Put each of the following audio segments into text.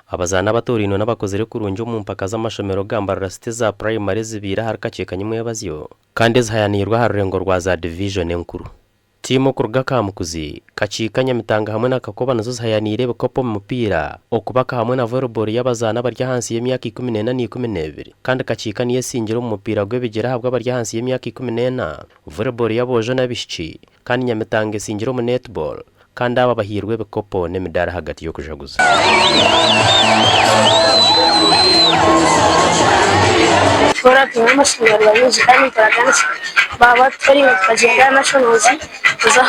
abazana batorino n'abakozi kurunje mu mpaka z'amashomero gambarara site za primary zibira harikacekanye mu yabazyo kandi zihayanirwa harurengo rwa za division enkuru timu kuruga kamukuzi kacikanya mitanga hamwe n'akakoba nazo zihayanire bukopo mu mupira okubaka hamwe na volleyball y'abazana barya hansi y'imyaka 14 n'12 kandi kacikaniye singiro mu mupira gw'ebigera habwa barya hansi y'imyaka 14 volleyball yaboje n'abishiki kandi nyamitanga singiro mu netball kandi aba bahirwe bukopo n'emidara hagati yo kujaguza Fora que uma senhora lá nos caminhos para casa, baba farinha fazenda nacionosi, usa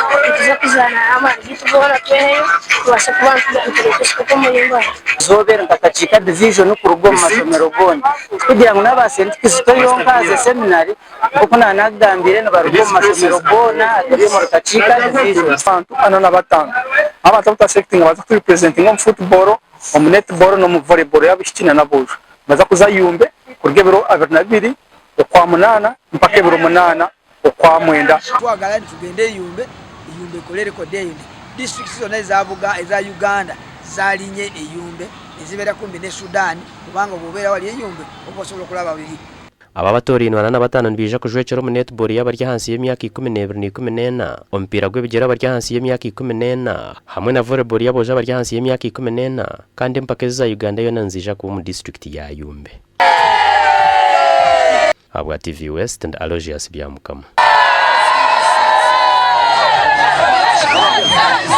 kuzana amagito bora tweyo, basa kubantu kutereka como yimba. Zobera nkakacika division ku rugo mu masomero bonye. Kugira ngo n'abasenti kizito yonkaze seminary kuko nanagambire no barugo mu masomero bona atari mu kacika division fantu anana batanga. Abatata secting baza kuri presenting mu football, mu netball no mu volleyball yabishikina naboje. Baza kuzayumbe kurgebero abernabiri okwa munana mpaka ebiro munana okwa mwenda twagala tugende yumbe kolere ko de district zone zavuga eza Uganda zalinye eyumbe ezibera kumbi ne Sudan kubanga bobera wali eyumbe okosobola kulaba biri aba batorino na batanu bija kujwecero mu netball y'abarya hansi y'imyaka 12 ompira gw'ebigera barya hansi y'imyaka 14 hamwe na volleyball yaboje barya hansi y'imyaka 14 kandi mpaka za Uganda yo nanzija ku mu district ya Yumbe Abwa TV West and Alogias Biamukama.